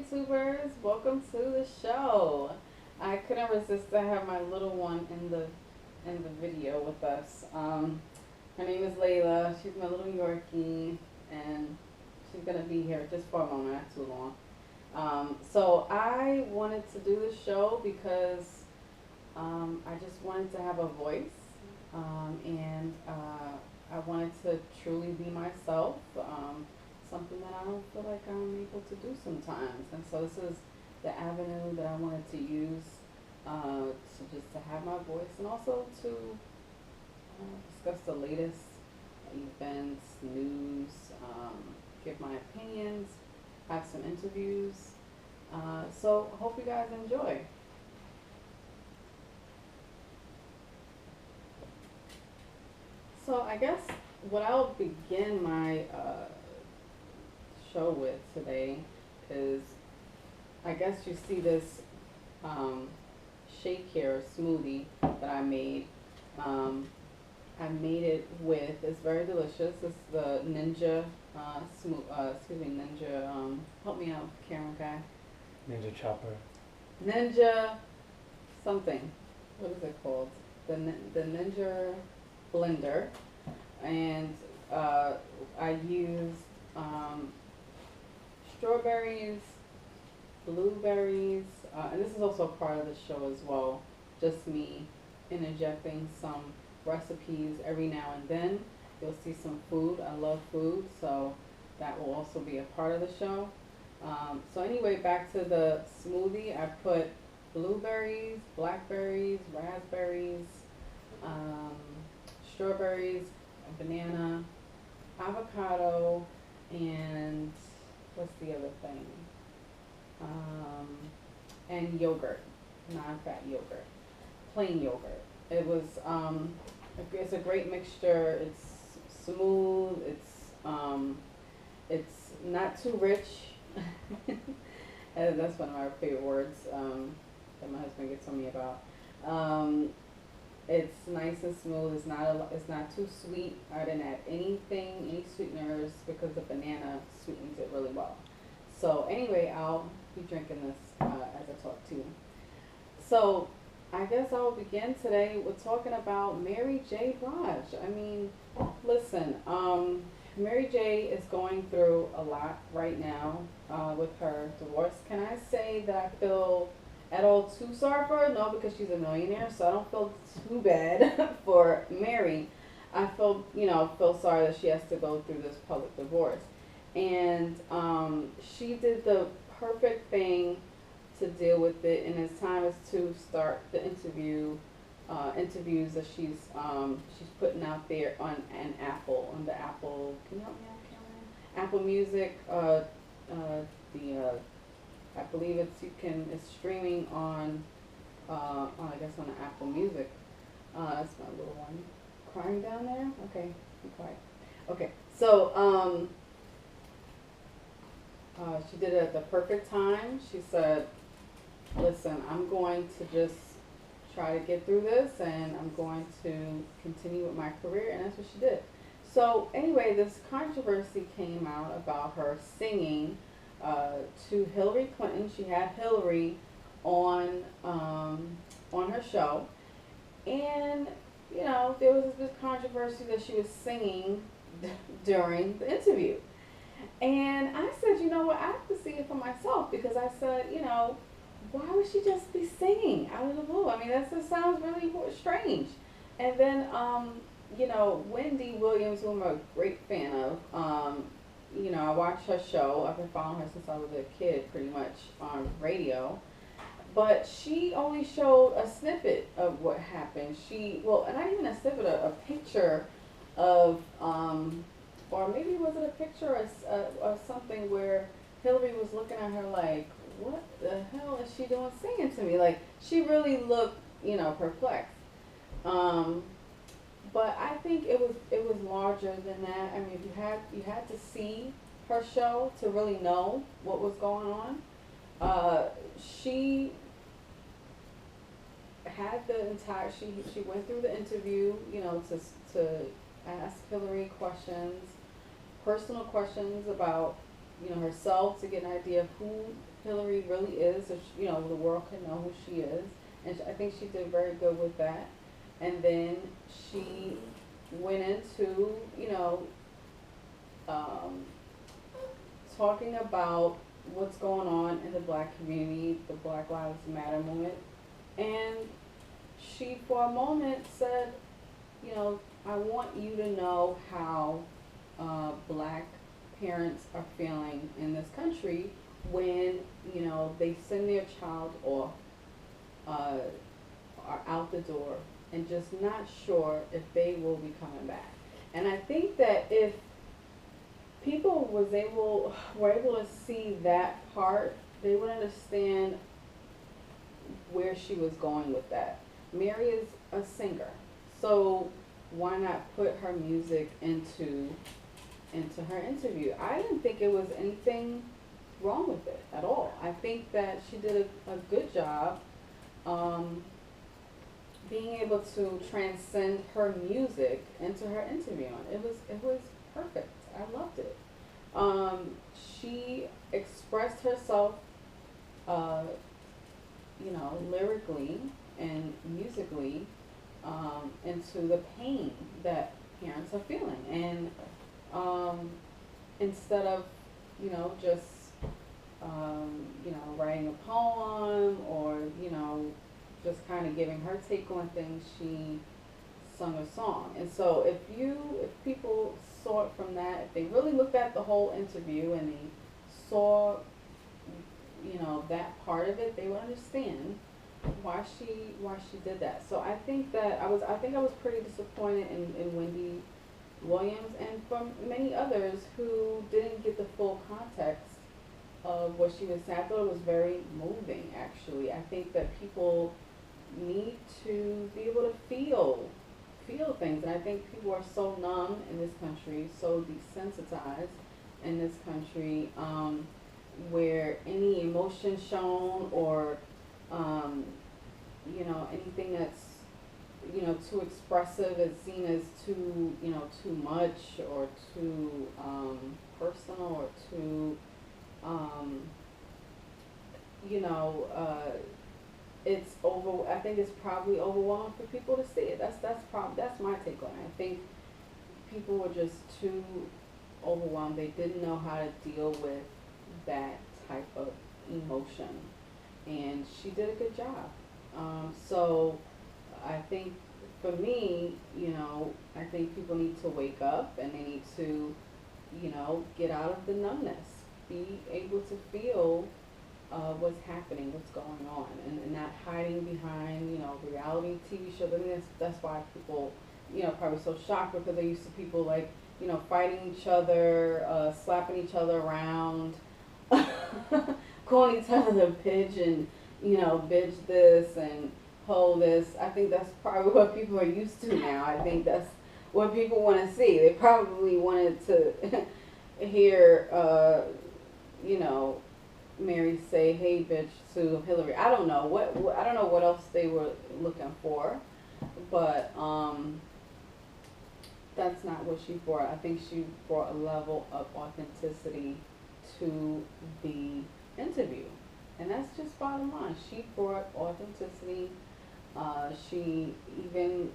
YouTubers, welcome to the show. I couldn't resist to have my little one in the video with us. Her name is Layla. She's my little Yorkie, and she's gonna be here just for a moment, not too long. So I wanted to do this show because I just wanted to have a voice, and I wanted to truly be myself. Something that I don't feel like I'm able to do sometimes. And so this is the avenue that I wanted to use to have my voice, and also to discuss the latest events, news, give my opinions, have some interviews. So hope you guys enjoy. So I guess what I'll begin my show with today is, I guess you see this shake here smoothie that I made. I made it with, it's very delicious. It's the Ninja Ninja, help me out, camera guy. Ninja chopper. Ninja something. What is it called? The Ninja blender. And I used strawberries, blueberries, and this is also part of the show as well. Just me interjecting some recipes every now and then. You'll see some food. I love food, so that will also be a part of the show. So anyway, back to the smoothie. I put blueberries, blackberries, raspberries, um, strawberries, a banana, avocado, and what's the other thing? And yogurt, non-fat yogurt, plain yogurt. It was, it's a great mixture. It's smooth. It's not too rich. And that's one of my favorite words that my husband gets on me about. It's nice and smooth. It's not too sweet. I didn't add any sweeteners, because the banana sweetens it really well. So anyway, I'll be drinking this as I talk to you. So I guess I will begin today with talking about Mary J. Blige. I mean, listen, Mary J. is going through a lot right now with her divorce. Can I say that I feel at all too sorry for her? No, because she's a millionaire, so I don't feel too bad for Mary. I feel sorry that she has to go through this public divorce. And she did the perfect thing to deal with it, and it's time is to start the interviews that she's putting out there on the Apple. Can you help me out, Cameron? Apple Music. I believe it's streaming on I guess on the Apple Music. That's my little one crying down there. Okay, be quiet. Okay, so she did it at the perfect time. She said, listen, I'm going to just try to get through this, and I'm going to continue with my career, and that's what she did. So anyway, this controversy came out about her singing to Hillary Clinton. She had Hillary on her show, and there was this controversy that she was singing during the interview. And I said, you know what, I have to see it for myself, because I said, why would she just be singing out of the blue? I mean, that just sounds really strange. And then, Wendy Williams, who I'm a great fan of, I watched her show. I've been following her since I was a kid, pretty much, on radio. But she only showed a snippet of what happened. And not even a snippet, a picture of, or maybe was it a picture or something where Hillary was looking at her like, what the hell is she doing singing to me? Like, she really looked, perplexed. But I think it was larger than that. I mean, you had to see her show to really know what was going on. She had she went through the interview, to ask Hillary questions, personal questions about herself, to get an idea of who Hillary really is, so the world can know who she is. And I think she did very good with that. And then she went into, um, talking about what's going on in the black community, the Black Lives Matter movement. And she, for a moment, said, I want you to know how black parents are feeling in this country when, they send their child off, uh, are out the door and just not sure if they will be coming back. And I think that if people were able to see that part, they would understand where she was going with that. Mary is a singer, so why not put her music into her interview? I didn't think it was anything wrong with it at all. I think that she did a good job, being able to transcend her music into her interview. It was perfect. I loved it. She expressed herself, uh, lyrically and musically, into the pain that parents are feeling. And instead of, just, writing a poem or, just kind of giving her take on things, she sung a song. And so if people saw it from that, if they really looked at the whole interview and they saw, that part of it, they would understand why she did that. So I think I was pretty disappointed in Wendy Williams, and from many others who didn't get the full context of what she was saying. I thought it was very moving, actually. I think that people need to be able to feel things, and I think people are so numb in this country, so desensitized in this country, where any emotion shown or anything that's too expressive is seen as too much or too personal or too it's over. I think it's probably overwhelming for people to see it. That's my take on it. I think people were just too overwhelmed. They didn't know how to deal with that type of emotion, and she did a good job. So I think for me, I think people need to wake up, and they need to, get out of the numbness, be able to feel what's happening, what's going on, and not hiding behind, reality TV shows. I mean, that's why people, probably so shocked, because they're used to people like, fighting each other, slapping each other around, calling each other a bitch and, bitch this and hoe this. I think that's probably what people are used to now. I think that's what people want to see. They probably wanted to hear, Mary say, "Hey, bitch," to Hillary. I don't know I don't know what else they were looking for, but that's not what she brought. I think she brought a level of authenticity to the interview, and that's just bottom line. She brought authenticity. She even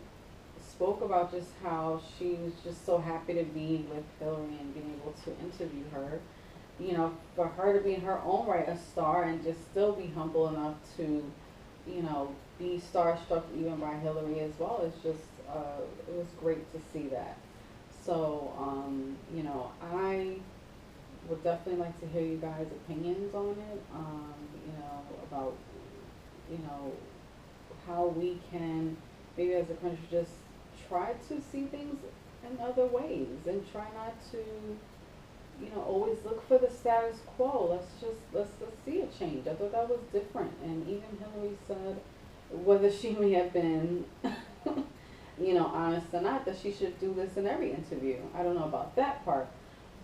spoke about just how she was just so happy to be with Hillary and being able to interview her. For her to be in her own right a star and just still be humble enough to, be starstruck even by Hillary as well. It's just, it was great to see that. So, I would definitely like to hear you guys' opinions on it, about, how we can, maybe as a country, just try to see things in other ways and try not to, always look for the status quo. Let's see a change. I thought that was different. And even Hillary said, whether she may have been, honest or not, that she should do this in every interview. I don't know about that part,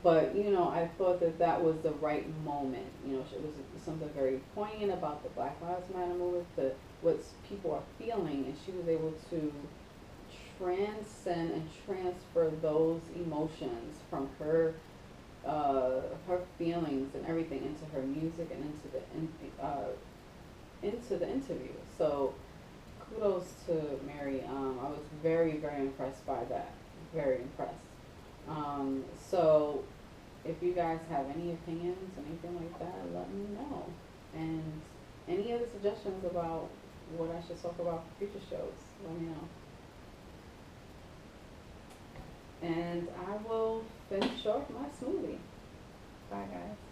but I thought that was the right moment. It was something very poignant about the Black Lives Matter movement, what people are feeling, and she was able to transcend and transfer those emotions from her her feelings and everything into her music and into the interview. So kudos to Mary. I was very, very impressed by that. Very impressed. So if you guys have any opinions, anything like that, let me know. And any other suggestions about what I should talk about for future shows, let me know. And I will finish off my smoothie. Bye, guys.